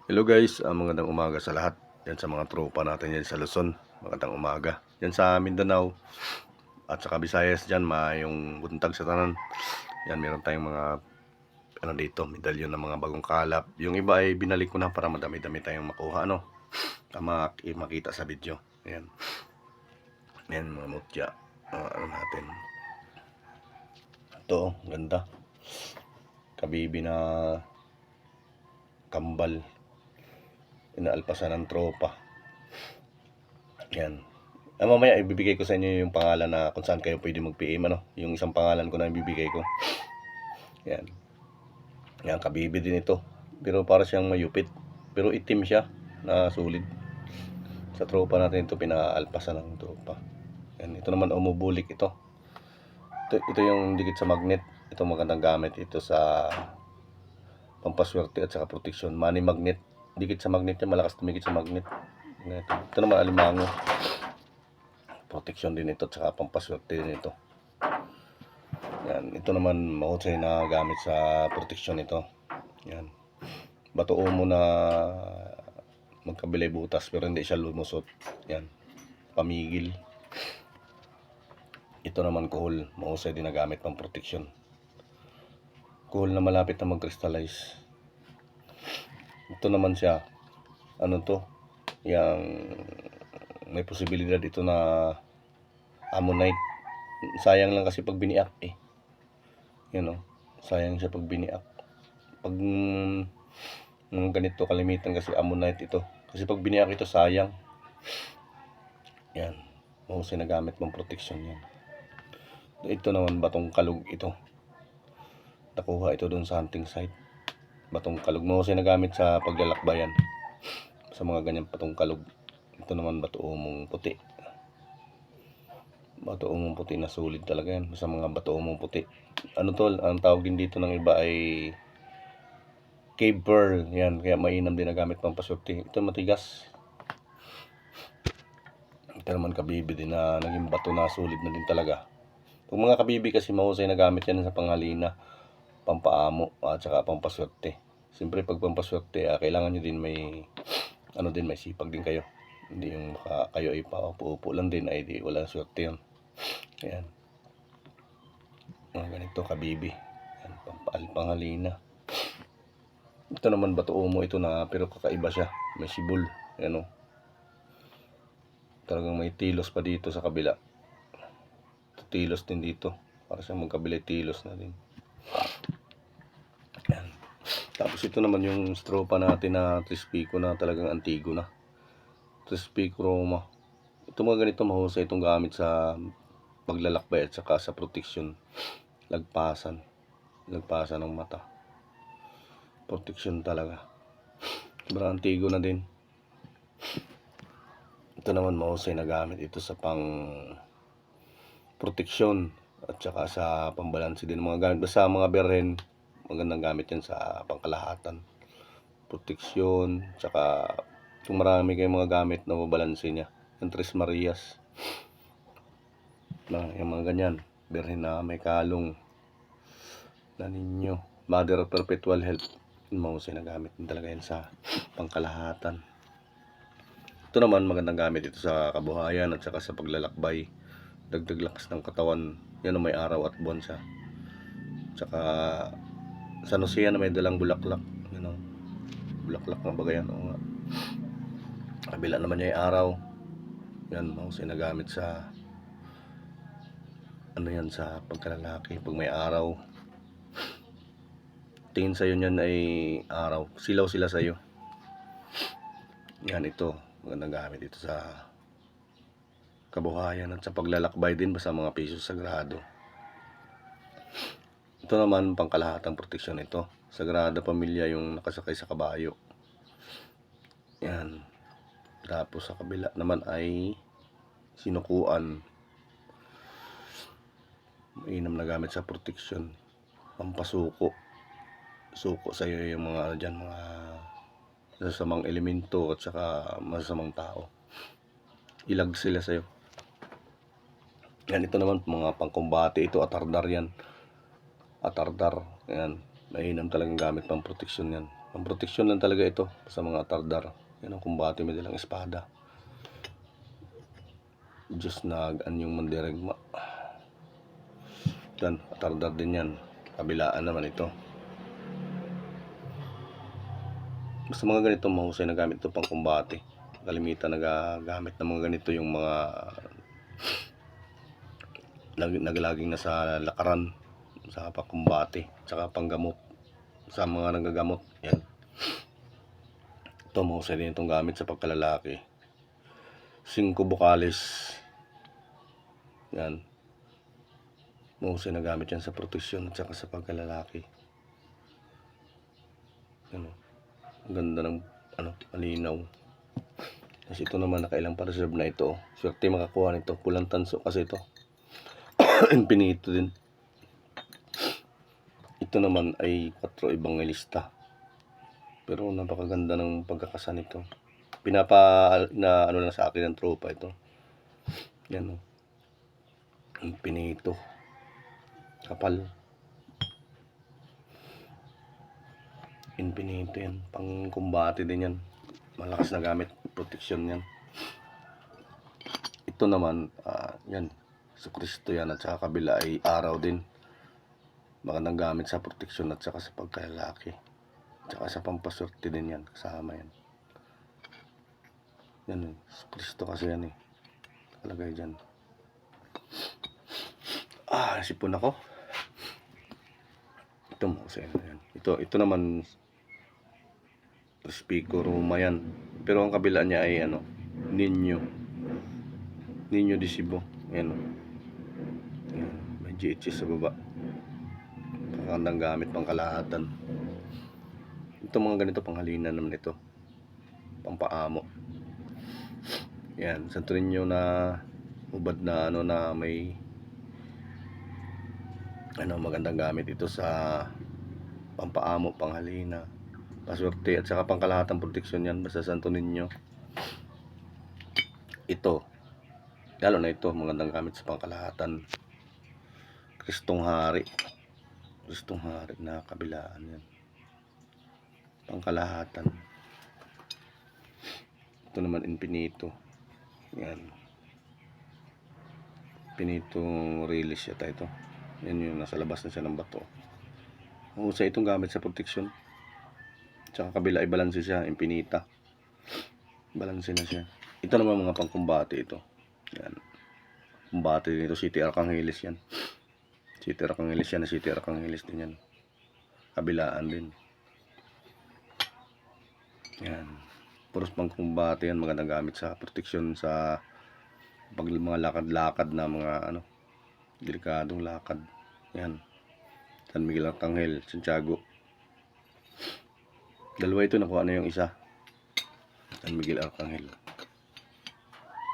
Hello guys, magandang umaga sa lahat. Yan sa mga tropa natin yan sa Luzon. Magandang umaga. Yan sa Mindanao at sa Visayas dyan, yung buntag sa tanan. Yan, meron tayong mga dito, medalyon ng mga bagong kalap. Yung iba ay binalik ko na para madami-dami tayong makuha, makita sa video. Yan. Yan mga mutya. Natin. Ito, ganda. Kabibi na kambal. Inaalpasan ng tropa. Yan. Mamaya ibibigay ko sa inyo yung pangalan na kung saan kayo pwede mag-PM, yung isang pangalan ko na ibibigay ko. Yan. Yan, kabibi din ito. Pero para siyang mayupit. Pero itim siya na sulit. Sa tropa natin ito, pinaalpasan ng tropa. Yan, ito naman umubulik ito. Ito yung dikit sa magnet. Ito magandang gamit ito sa pampaswerte at saka protection. Money magnet. Dikit sa magnet yan, malakas tumikit sa magnet. Ito naman alimango. Protection din ito at saka pampaswerte din ito. Yan, ito naman mahusay na gamit sa protection ito. Yan. Bato mo na magkabilay butas pero hindi siya lumusot. Yan. Pamigil. Ito naman kuhol, mahusay din na gamit pang protection. Kuhol na malapit na mag-crystallize. Ito naman siya. Ano to? Yang may posibilidad ito na ammonite. Sayang lang kasi pag biniak Yan sayang siya pag biniak. Pag ganito kalimitan kasi ammonite ito. Kasi pag biniak ito sayang. Yan. Mahusay na gamit pang protection yan. Ito naman batong kalug ito. Nakuha ito doon sa hunting site. Batong kalug. Mahusay na gamit sa paglalakbayan. Sa mga ganyan batong kalug. Ito naman bato umong puti. Bato umong puti na sulit talaga yan. Sa mga bato umong puti. Ano to? Ang tawag din dito ng iba ay cave pearl. Yan. Kaya mainam din na gamit pang pasurti. Ito matigas. Ito naman kabibi din na naging bato na sulit na din talaga. Kung mga kabibi kasi mahusay na gamit yan sa pangalina, pampaamo at saka pampaswerte. Siyempre pag pampaswerte, kailangan nyo din may may sipag din kayo. Hindi yung kayo ay paupo-upo lang din ay di wala swerte yun. Ayan. Mga ganito kabibi. Ayan, pangalina. Ito naman bato umo ito na pero kakaiba siya. May sibol. Ayan Talagang may tilos pa dito sa kabila. Tilos din dito para sa magkabilay tilos na din. Yan. Tapos ito naman yung stropa natin na Trispico na talagang antigo na. Trispico Roma. Ito mga ganito mahusay itong gamit sa paglalakbay at saka sa protection. Lagpasan ng mata. Protection talaga. Sobrang antigo na din. Ito naman mahusay na gamit ito sa pang proteksyon at saka sa pambalanse din mga gamit. Basta mga berhen, magandang gamit yan sa pangkalahatan. Proteksyon, saka kung marami kayong mga gamit na mabalanse niya. Yung Tres Marias. Yung mga ganyan. Berhen na may kalong na ninyo. Mother of Perpetual Health. Mahusay na gamit din talaga yan sa pangkalahatan. Ito naman magandang gamit ito sa kabuhayan at saka sa paglalakbay. Dagdag lakas ng katawan. Yan may araw at buwan siya. Tsaka sa Nusia na may dalang bulaklak. Bulaklak na bagay yan. Kabila naman niya yung araw. Yan, mahusay na gamit sa sa pagkalalaki. Pag may araw, tingin sa'yo niyan ay araw. Silaw sila sa'yo. Yan ito. Magandang gamit ito sa kabuhayan at sa paglalakbay din sa mga piso sagrado. Ito naman pangkalahatang proteksyon ito. Sagrada Pamilya yung nakasakay sa kabayo. Yan. Tapos sa kabila naman ay sinukuan. Mainam na gamit sa proteksyon. Pampasuko. Suko sa iyo yung mga mga masasamang elemento at saka masasamang tao. Ilag sila sa iyo. Yan, ito naman mga pangkumbate ito, atardar yan. Atardar. Yan. Mainam talagang gamit pang proteksyon yan. Ang proteksyon lang talaga ito sa mga atardar. Yan ang kumbate may dalang espada. Diyos na anyong mandirigma. Dan, atardar din yan. Kabilaan naman ito. Basta mga ganito mahusay na gamit ito pang kumbate. Kalimitan nagagamit ng mga ganito yung mga naglaging nasa lakaran, sa pangkumbate, saka panggamot, sa mga nanggagamot. Yan. Ito mahusay din itong gamit sa pagkalalaki. 5 bukalis. Yan. Mahusay na gamit yan sa proteksyon at saka sa pagkalalaki. Yan. Ang ganda ng malinaw. Kasi ito naman nakailang pa reserve na ito. Swerte makakuha nito. Pulang tanso kasi ito. Infinito din. Ito naman ay 4 evangelista. Pero napakaganda ng pagkakasa nito. Ano lang sa akin ng tropa ito. Yan o. Infinito. Kapal. Infinito yan. Pang kumbate din yan. Malakas na gamit. Protection yan. Ito naman, yan. Sa Kristo yan at saka kabila ay araw din. Magandang gamit sa proteksyon at saka sa pagkalalaki. At saka sa pampaswerte din yan. Kasama yan. Yan eh. Sa Kristo kasi yan eh. Nakalagay dyan. Sipon ako. Ito mo kasi yan. Ito naman Spico Roma yan. Pero ang kabila niya ay Niño de Cebu. Ayan o. May GHS sa baba. Pakandang gamit pang kalahatan. Ito mga ganito panghalinan naman ito. Pampaamo. Yan. Santo Niño na ubad na na may magandang gamit ito sa pampaamo, panghalina, paswerte at saka pangkalahatang proteksyon yan. Basta Santo Niño. Ito. Lalo na ito, magandang gamit sa pangkalahatan. Kristong Hari. Kristong Hari na kabilaan yan. Pangkalahatan. Ito naman Infinito. Yan. Infinito release yata ito. Yan yung nasa labas na siya ng bato. Mahusay itong gamit sa proteksyon. Tsaka kabila ay balanse siya. Infinita. Balanse na siya. Ito naman mga pangkumbate ito. Yan. Kumbate dito, City Arcangheles yan. City Arcangheles yan, City Arcangheles din yan. Kabilaan din. Yan. Puros pang kumbate yan, magandang gamit sa proteksyon sa pag mga lakad-lakad na mga delikadong lakad. Yan. San Miguel Arcangel, Santiago. Dalawa ito, nakuha na yung isa. San Miguel Arcangel.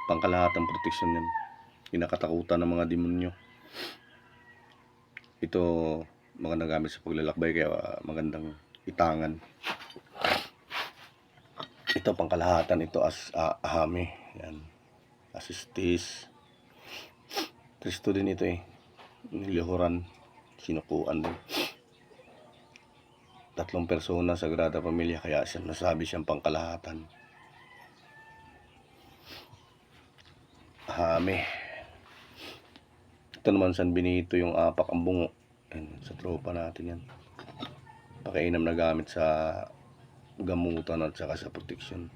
Pangkalahatang proteksyon yan. Kinakatakutan ng mga demonyo. Ito magandang gamit sa paglalakbay kaya magandang itangan. Ito pangkalahatan, ito as ahame. Yan. Asistis. Kristo din ito eh. Nilihuran. Sinukuan din. 3 persona, Sagrada Pamilya, kaya nasabi siyang pangkalahatan. Ahame. Ito naman San Benito, yung apak ang bungo. Yan, sa tropa natin yan. Pakiinam na gamit sa gamutan at saka sa proteksyon.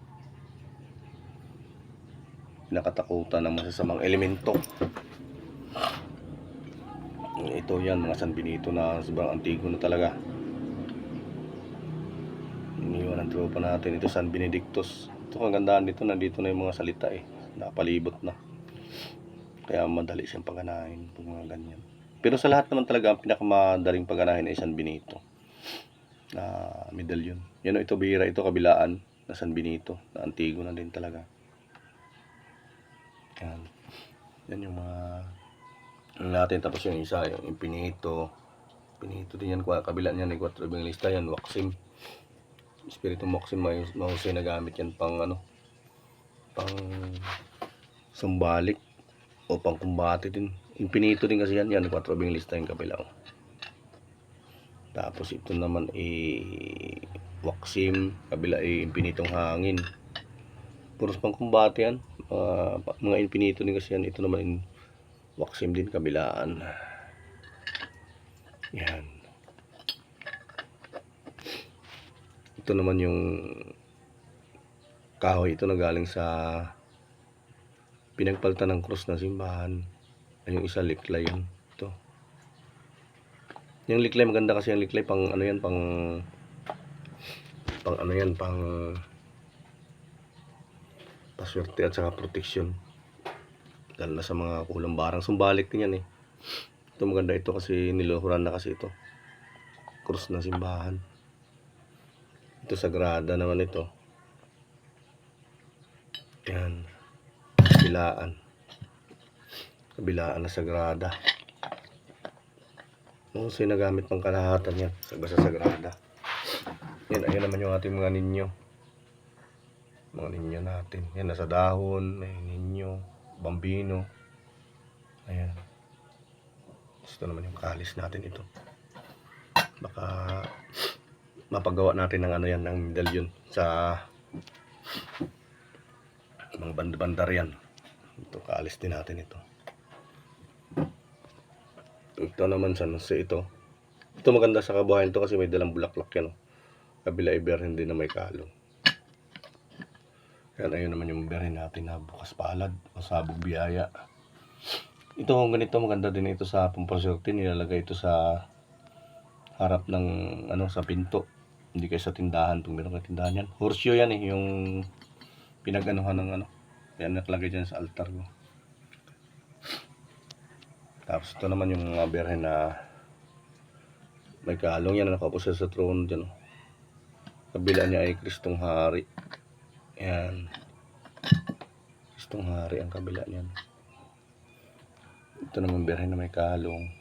Nakatakutan ng masasamang elemento. Ito yan, mga San Benito na sobrang antigo na talaga. Iniwan ng tropa natin. Ito San Benedictus. Ito kagandaan dito, nandito na yung mga salita eh. Napalibot na. Kaya madali siyang pagganahin pag mga ganyan. Pero sa lahat naman talaga, ang pinakamadaling pagganahin ay San Benito na medalyon. Yan o, ito bihira, ito kabilaan na San Benito na antigo na din talaga. Yan. Yan yung mga natin. Tapos yung isa, yung Infinito. Infinito din yan, kabila niyan ay 4 evangelista yan, Waxim. Espiritu Maxim, mahusay na gamit yan pang pang sumbalik o pang kumbate din. Infinito din kasi yan, 4 evangelista yung kabila. Tapos ito naman Waxim, kabila ay Impinitong Hangin. Puros pang kumbate yan. Mga Impinito din kasi yan. Ito naman Waxim din, kabilaan. Yan. Ito naman yung kahoy. Ito na galing sa pinagpaltan ng krus na simbahan. Ay, yung isa liklay yun. Ito. Yung liklay maganda kasi yung liklay pang ano yan, pang ano yan, pang paswerte at saka protection. Dahil na sa mga kulang barang. Sumbalik din yan eh. Ito maganda ito kasi niluhuran na kasi ito. Krus na simbahan. Ito sagrada naman ito. Yan. Kabilaan na sagrada. Kasi nagamit pang kalahatan yan sa sagrada. Yan, ayan naman yung ating mga ninyo. Mga ninyo natin. Yan, nasa dahon, may ninyo, bambino. Ayan. Ito naman yung kalis natin ito. Baka mapagawa natin ng ano yan, ng medalyon sa mga bandar yan. Ito, kalis din natin ito. Ito naman sa ito. Ito maganda sa kabuhayan ito kasi may dalang bulaklak yan. Kabila ay berhen din na may kalong. Yan, ayun naman yung berhen natin na bukas palad o sabog biyaya. Ito kung ganito maganda din ito sa pampaswerte. Nilalagay ito sa harap ng ano, sa pinto. Hindi kayo sa tindahan. Kung meron kayo tindahan yan. Horseshoe yan eh. Yung pinag-anuhan ng ano. Yan nakalagay dyan sa altar ko. Tapos ito naman yung mga berhen na may kalong yan na nakaupo sa trono dyan. Kabila niya ay Kristong Hari. Yan. Kristong Hari ang kabila niyan. Ito naman berhen na may kalong.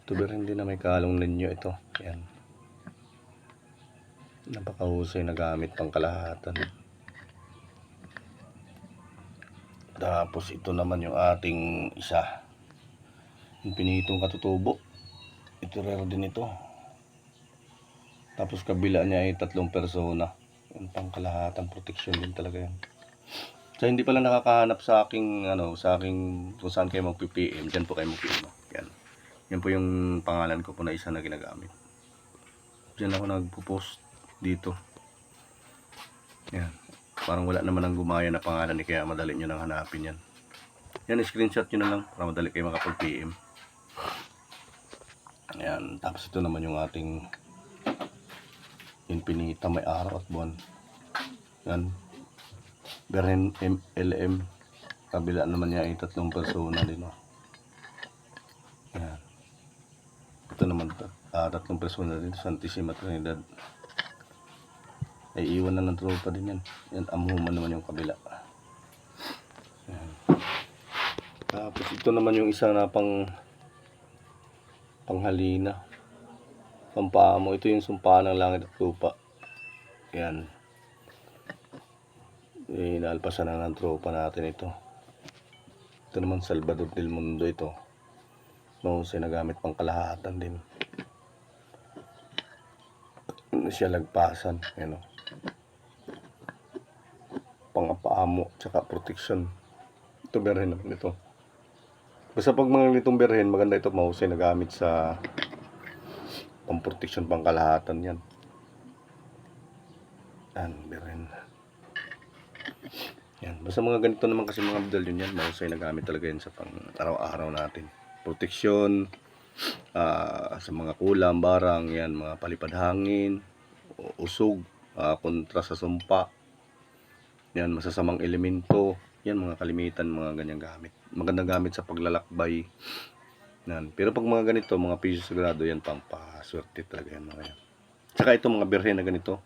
Ito berhen din na may kalong ninyo ito. Yan. Napakahusay na gamit pang kalahatan. Tapos ito naman yung ating isa. Yung pinitong katutubo. Ito rare din ito. Tapos kabila niya ay 3 persona. Yung pangkalahatan protection din talaga yan. So hindi pala nakakahanap sa aking ano, sa aking kung saan kayo mag-PPM, diyan po kayo mag-PM. Yan. Yan po yung pangalan ko po na isa na ginagamit. Diyan ako nagpo-post dito. Yan. Parang wala naman ang gumaya na pangalan ni kaya madali nyo nang hanapin yan. Yan, screenshot nyo na lang para madali kayo makapag-PM. Yan. Tapos ito naman yung ating Impinita may araw at buwan. Yan. Berhen LM. Kabila naman niya ay 3 persona din. Yan. Ito naman 3 persona din. Santissima Trinidad. Ay iwan na ng tropa din yan. Yan, amuman naman yung kabila. Yan. Tapos ito naman yung isa na panghalina. Pampaamo. Ito yung sumpaan ng langit at lupa. Yan. Inaalpasan na ng tropa natin ito. Ito naman Salvador del Mundo ito. Mahusay na gamit pang kalahatan din. Ano siya lagpasan. Yan o. Pangapaamo. Tsaka protection. Ito berhen naman ito. Basta pag mga litong berhen, maganda ito. Mahusay na gamit sa pang-protection pang kalahatan yan. Yan, berhen. Yan. Basta mga ganito naman kasi mga medalyon yan. Mahusay na gamit talaga yan sa pang araw-araw natin. Protection. Sa mga kulam, barang. Yan, mga palipad hangin. Usog. Kontra sa sumpa. Yan, masasamang elemento. Yan, mga kalimitan, mga ganyang gamit. Magandang gamit sa paglalakbay. Yan. Pero pag mga ganito, mga piso sagrado, yan pang paswerte talaga yan. Mga yan. Saka ito mga berhen na ganito.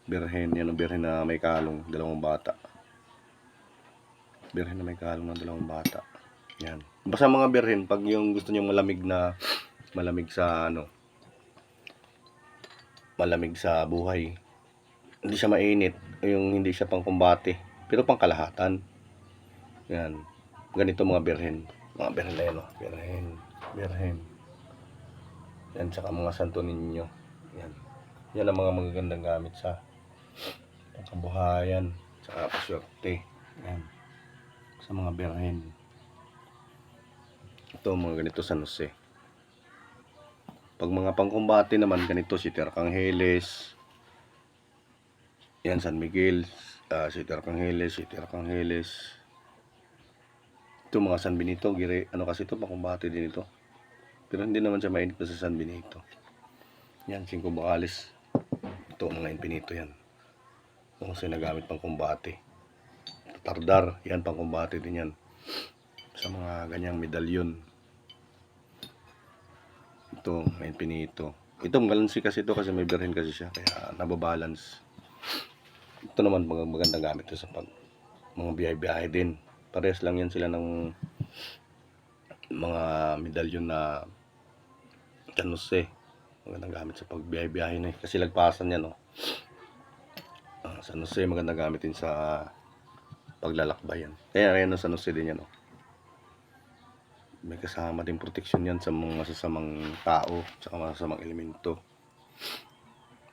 Berhen, yan ang berhen na may kalong, 2 bata. Berhen na may kalong ng 2 bata. Yan. Basta mga berhen, pag yung gusto niyo malamig sa ano, malamig sa buhay. Hindi siya mainit, yung hindi siya pang kumbate, pero pang kalahatan. Yan. Ganito mga berhen. Mga berhen na yan, oh. Berhen. Yan, saka mga santo ninyo. Yan. Yan ang mga magagandang gamit sa pangkabuhayan, sa paswerte. Yan. Sa mga berhen. Ito mga ganito San Jose. Pag mga pangkumbate naman, ganito si Arcangheles. Yan, San Miguel, Siete Arcangheles. Ito mga San Benito, ano kasi ito, pangkumbate din ito. Pero hindi naman siya mainit pa sa San Benito. Yan, 5 bakalis. Ito mga infinito yan. Ito kasi nagamit pang kumbate. Tardar, yan pang kumbate din yan. Sa mga ganyang medalyon. Ito, may infinito. Ito, malansi kasi ito kasi may berhen kasi siya. Kaya nababalance. Ito naman magandang gamit ito sa mga biyahe-biyahe din. Parehas lang yan sila ng mga medalyon na San Jose. Magandang gamit sa pagbiyahe-biyahe na kasi lagpasan yan, oh. San Jose magandang gamit din sa paglalakbayan. Kaya ang San Jose din yan, oh. May kasama din protection yan sa mga masasamang tao, sa mga masasamang elemento.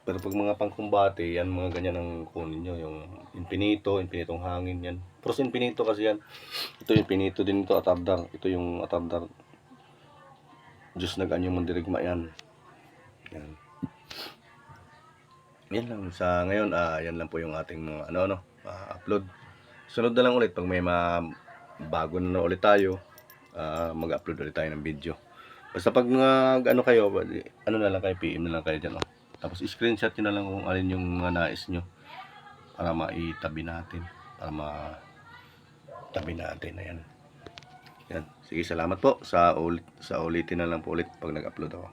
Pero pag mga pangkumbate, yan mga ganyan ang kunin nyo. Yung infinitong hangin yan. Pero infinito kasi yan. Ito infinito din ito, Atardar. Ito yung Atardar. Diyos nag-anyong mandirigma yan. Yan. Yan lang. Sa ngayon, yan lang po yung ating mga upload. Sunod na lang ulit pag may bago na ulit tayo. Mag-upload ulit tayo ng video. Basta pag kayo, ano na lang kayo, PM na lang kayo dyan, oh. Tapos screenshot nyo na lang kung alin yung mga nais nyo para maitabi natin. Para matabi natin. Ayan. Yan. Sige, salamat po. Sa ulitin na lang po ulit pag nag-upload ako.